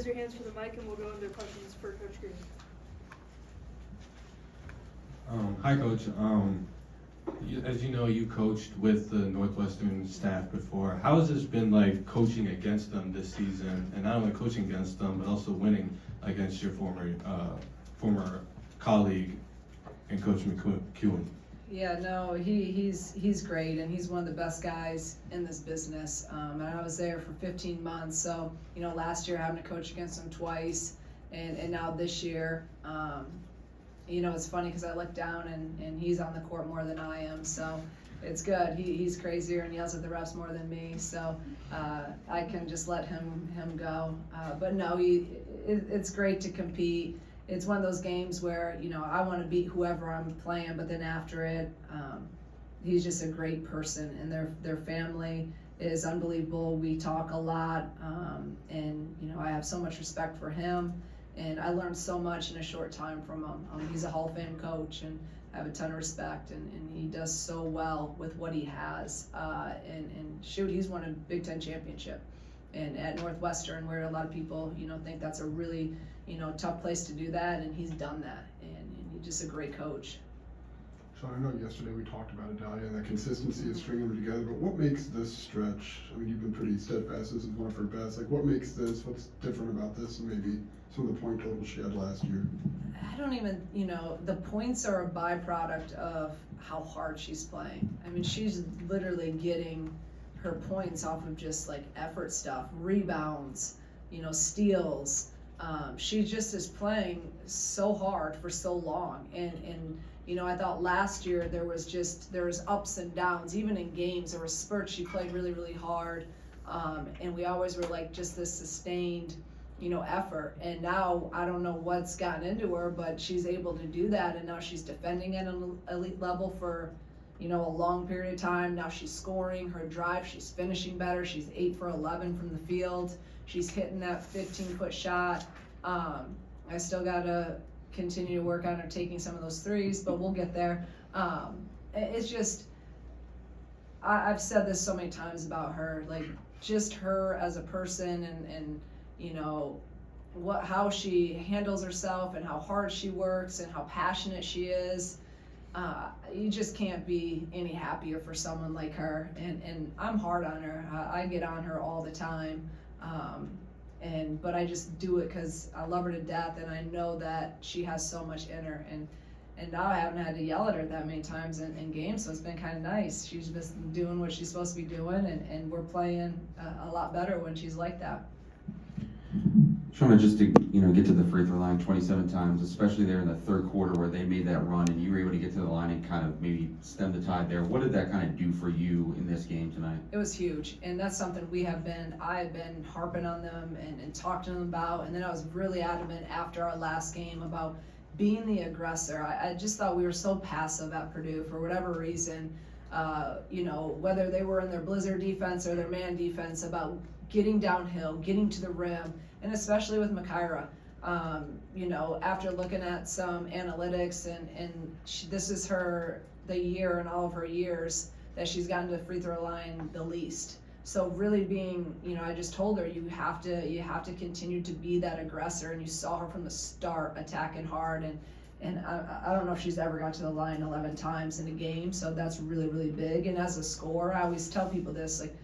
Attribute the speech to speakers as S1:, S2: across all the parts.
S1: raise your hands for the mic and we'll go into questions for Coach Green.
S2: Hi, Coach. As you know, you coached with the Northwestern staff before. How has this been like coaching against them this season, and not only coaching against them, but also winning against your former colleague and Coach McEwen?
S3: Yeah, no, he's great, and he's one of the best guys in this business. And I was there for 15 months, so last year having to coach against him twice, and now this year. It's funny because I look down and he's on the court more than I am, so it's good. He's crazier and yells at the refs more than me, so I can just let him go. But no, it's great to compete. It's one of those games where I want to beat whoever I'm playing, but then after it, he's just a great person, and their family is unbelievable. We talk a lot, and I have so much respect for him. And I learned so much in a short time from him. He's a Hall of Fame coach, and I have a ton of respect, and he does so well with what he has. And shoot, he's won a Big Ten championship. And at Northwestern, where a lot of people, think that's a really, tough place to do that, and he's done that. And he's just a great coach.
S4: Sean, I know yesterday we talked about Adalia and that consistency of stringing them together, but what makes this stretch, I mean, you've been pretty steadfast, this is one of her best, like what makes this, what's different about this and maybe some of the point totals she had last year?
S3: I don't even, the points are a byproduct of how hard she's playing. I mean, she's literally getting her points off of just like effort stuff, rebounds, steals. She just is playing so hard for so long, and I thought last year there was ups and downs. Even in games, there were spurts she played really, really hard, and we always were like just this sustained, effort. And now I don't know what's gotten into her, but she's able to do that, and now she's defending at an elite level for, a long period of time. Now she's scoring her drive, she's finishing better. She's 8 for 11 from the field. She's hitting that 15-foot shot. I still gotta continue to work on her taking some of those threes, but we'll get there. It's just, I've said this so many times about her, like just her as a person, and how she handles herself and how hard she works and how passionate she is. You just can't be any happier for someone like her, and I'm hard on her. I get on her all the time. But I just do it because I love her to death, and I know that she has so much in her, and now I haven't had to yell at her that many times in games, so it's been kind of nice. She's just doing what she's supposed to be doing, and we're playing a lot better when she's like that.
S5: Shauna, just to get to the free throw line 27 times, especially there in the third quarter where they made that run and you were able to get to the line and kind of maybe stem the tide there. What did that kind of do for you in this game tonight?
S3: It was huge, and that's something I have been harping on them and talking to them about, and then I was really adamant after our last game about being the aggressor. I just thought we were so passive at Purdue for whatever reason, whether they were in their blizzard defense or their man defense, about getting downhill, getting to the rim, and especially with Makaira. After looking at some analytics, and this is the year in all of her years that she's gotten to the free throw line the least. So really being, I just told her you have to continue to be that aggressor, and you saw her from the start attacking hard, and I don't know if she's ever got to the line 11 times in a game, so that's really, really big. And as a scorer, I always tell people this, like,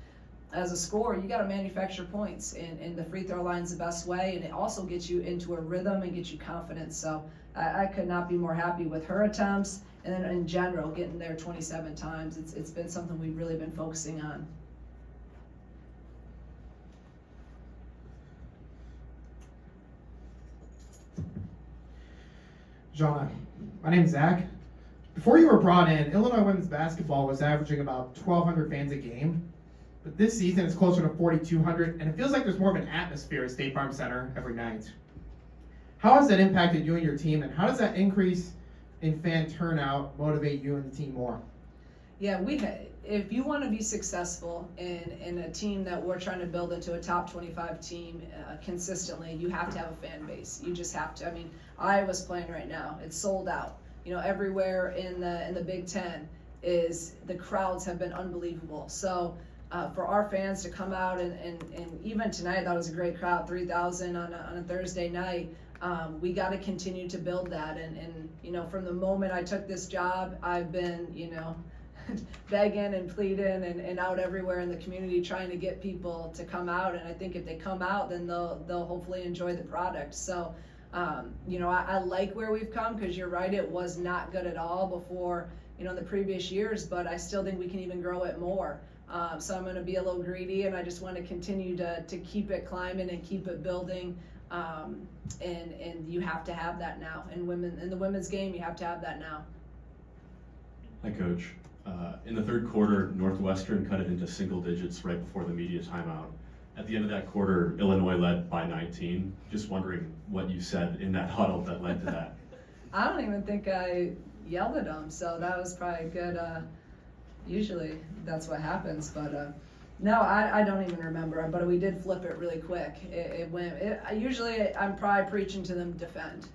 S3: as a scorer, you got to manufacture points, and the free throw line's the best way, and it also gets you into a rhythm and gets you confidence. So I could not be more happy with her attempts, and then in general, getting there 27 times. It's been something we've really been focusing on.
S6: Shauna, my name's Zach. Before you were brought in, Illinois women's basketball was averaging about 1,200 fans a game. But this season it's closer to 4,200, and it feels like there's more of an atmosphere at State Farm Center every night. How has that impacted you and your team, and how does that increase in fan turnout motivate you and the team more?
S3: Yeah, if you want to be successful in a team that we're trying to build into a top 25 team consistently, you have to have a fan base. You just have to. I mean, Iowa's playing right now. It's sold out. Everywhere in the Big Ten the crowds have been unbelievable. So for our fans to come out and even tonight, I thought it was a great crowd, 3,000 on a Thursday night. We got to continue to build that. And, you know, from the moment I took this job, I've been, you know, begging and pleading and out everywhere in the community trying to get people to come out. And I think if they come out, then they'll hopefully enjoy the product. So, you know, I like where we've come, because you're right, it was not good at all before, you know, in the previous years, but I still think we can even grow it more. So I'm going to be a little greedy, and I just want to continue to keep it climbing and keep it building. And you have to have that now. In the women's game, you have to have that now.
S7: Hi, Coach. In the third quarter, Northwestern cut it into single digits right before the media timeout. At the end of that quarter, Illinois led by 19. Just wondering what you said in that huddle that led to that.
S3: I don't even think I yelled at them, so that was probably good. Usually that's what happens, but no, I don't even remember. But we did flip it really quick. Usually I'm probably preaching to them defend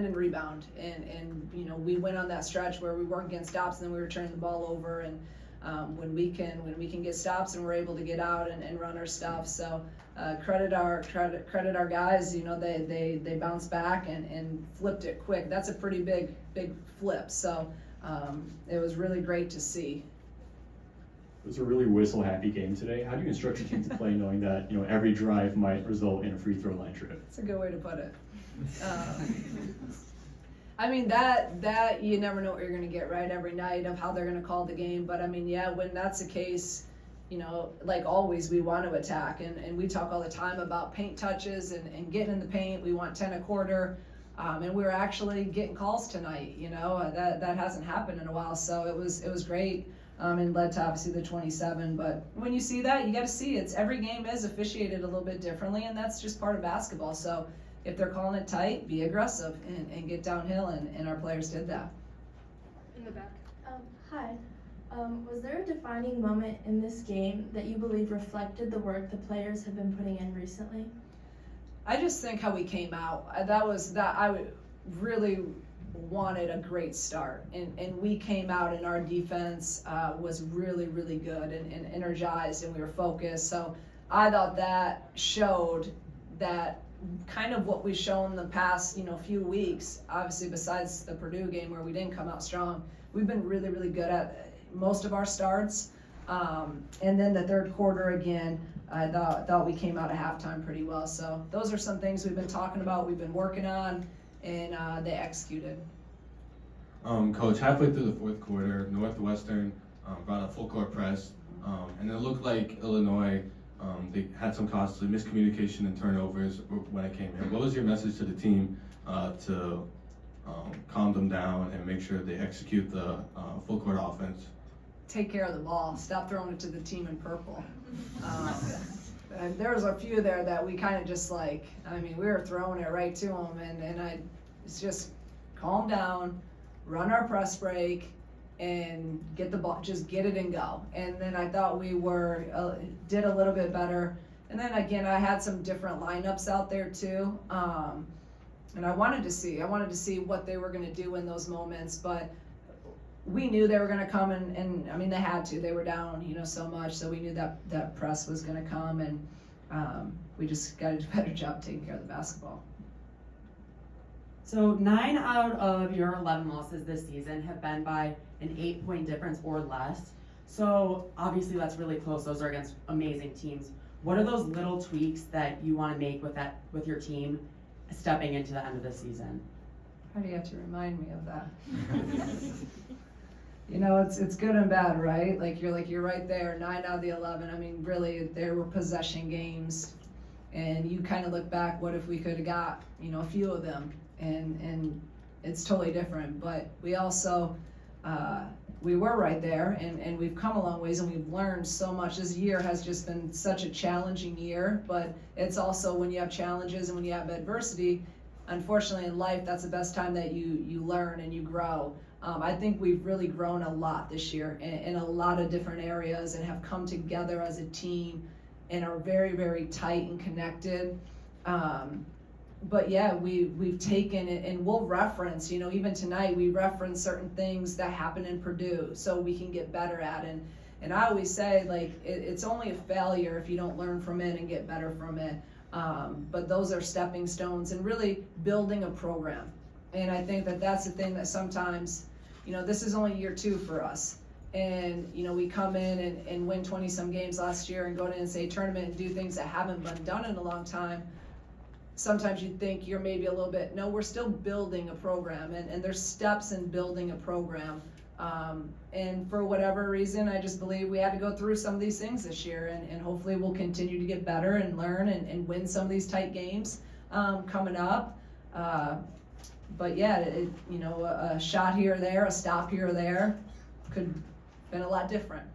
S3: and rebound, and you know, we went on that stretch where we weren't getting stops, and then we were turning the ball over, and when we can get stops and we're able to get out and run our stuff. So credit our guys. You know, they bounced back and flipped it quick. That's a pretty big flip. So it was really great to see.
S8: It was a really whistle-happy game today. How do you instruct your team to play knowing that, you know, every drive might result in a free throw line trip?
S3: That's a good way to put it. I mean, that you never know what you're going to get right every night of how they're going to call the game. But I mean, yeah, when that's the case, you know, like always, we want to attack. And we talk all the time about paint touches and getting in the paint. We want 10 a quarter. And we were actually getting calls tonight, you know, that hasn't happened in a while. So it was great. And led to obviously the 27, but when you see that, you got to see every game is officiated a little bit differently, and that's just part of basketball. So if they're calling it tight, be aggressive and get downhill, and our players did that.
S1: In the back.
S9: Hi. Was there a defining moment in this game that you believe reflected the work the players have been putting in recently?
S3: I just think how we came out. I really wanted a great start, and we came out, and our defense was really, really good and energized, and we were focused. So I thought that showed that kind of what we've shown the past, you know, few weeks. Obviously, besides the Purdue game where we didn't come out strong, we've been really, really good at most of our starts. And then the third quarter again, I thought we came out at halftime pretty well. So those are some things we've been talking about, we've been working on, and they executed.
S2: Coach, halfway through the fourth quarter, Northwestern brought a full court press, and it looked like Illinois, they had some costly miscommunication and turnovers when it came in. What was your message to the team to calm them down and make sure they execute the full court offense?
S3: Take care of the ball. Stop throwing it to the team in purple. And there was a few there that we kind of just like, I mean, we were throwing it right to them, and it's just calm down, run our press break, and get the ball, just get it and go. And then I thought we did a little bit better. And then again, I had some different lineups out there too. And I wanted to see what they were going to do in those moments, but we knew they were going to come, and I mean, they had to. They were down, you know, so much, so we knew that press was going to come, and we just got to do a better job taking care of the basketball.
S10: So 9 out of your 11 losses this season have been by an 8-point difference or less. So obviously that's really close. Those are against amazing teams. What are those little tweaks that you want to make with your team stepping into the end of the season?
S3: Why do you have to remind me of that? You know, it's good and bad, right? You're right there, 9 out of the 11. I mean, really, there were possession games, and you kind of look back, what if we could have got, you know, a few of them, and it's totally different. But we also, we were right there, and we've come a long ways, and we've learned so much. This year has just been such a challenging year, but it's also when you have challenges and when you have adversity, unfortunately in life, that's the best time that you learn and you grow. I think we've really grown a lot this year in a lot of different areas, and have come together as a team and are very, very tight and connected. But yeah, we've taken it, and we'll reference, you know, even tonight we reference certain things that happen in Purdue so we can get better at. And I always say, like, it's only a failure if you don't learn from it and get better from it. But those are stepping stones and really building a program. And I think that that's the thing that sometimes, this is only year 2 for us. And, we come in and win 20-some games last year and go to NCAA tournament and do things that haven't been done in a long time. Sometimes you think you're maybe a little bit, no, we're still building a program, and there's steps in building a program. And for whatever reason, I just believe we had to go through some of these things this year, and hopefully we'll continue to get better and learn and win some of these tight games coming up. But yeah, a shot here or there, a stop here or there could have been a lot different.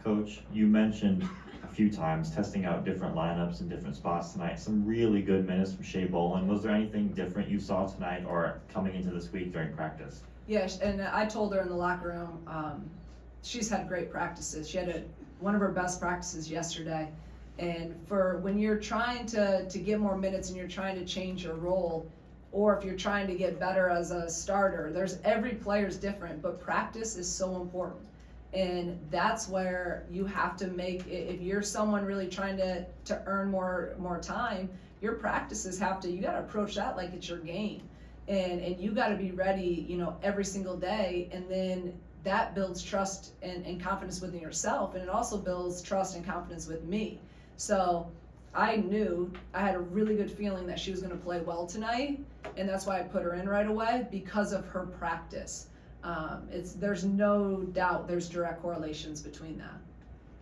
S11: Coach, you mentioned a few times testing out different lineups in different spots tonight. Some really good minutes from Shea Bolan. Was there anything different you saw tonight or coming into this week during practice?
S3: Yes, and I told her in the locker room, she's had great practices. She had one of her best practices yesterday. And for when you're trying to get more minutes and you're trying to change your role, or if you're trying to get better as a starter, every player's different, but practice is so important. And that's where you have to if you're someone really trying to earn more time, your practices you gotta approach that like it's your game. And you gotta be ready, every single day, and then that builds trust and confidence within yourself, and it also builds trust and confidence with me. So I knew, I had a really good feeling that she was gonna play well tonight, and that's why I put her in right away, because of her practice. There's no doubt there's direct correlations between that.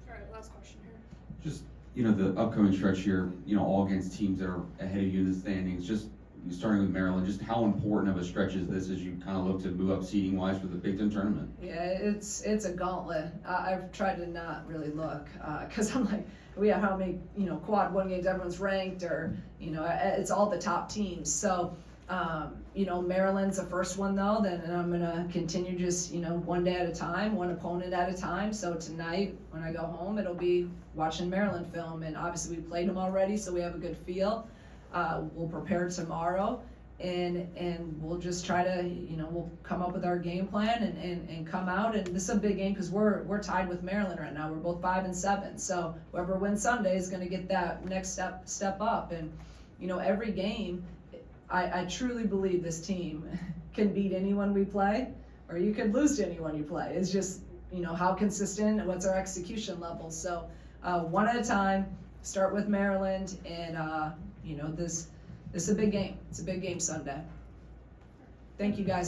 S1: All right, last question here.
S5: Just, the upcoming stretch here, all against teams that are ahead of you in the standings, just starting with Maryland, just how important of a stretch is this as you kind of look to move up seeding wise for the Big Ten tournament?
S3: Yeah, it's a gauntlet. I've tried to not really look, cause I'm like, we have how many, quad 1 games everyone's ranked, or, it's all the top teams. So, Maryland's the first one though, and I'm gonna continue just, one day at a time, one opponent at a time. So tonight, when I go home, it'll be watching Maryland film, and obviously we played them already, so we have a good feel. We'll prepare tomorrow, and we'll just try to, we'll come up with our game plan and come out. And this is a big game because we're tied with Maryland right now. We're both 5-7. So whoever wins Sunday is going to get that next step up. And every game, I truly believe this team can beat anyone we play, or you can lose to anyone you play. It's just how consistent, what's our execution level. So one at a time. Start with Maryland, and this is a big game. It's a big game Sunday. Thank you guys.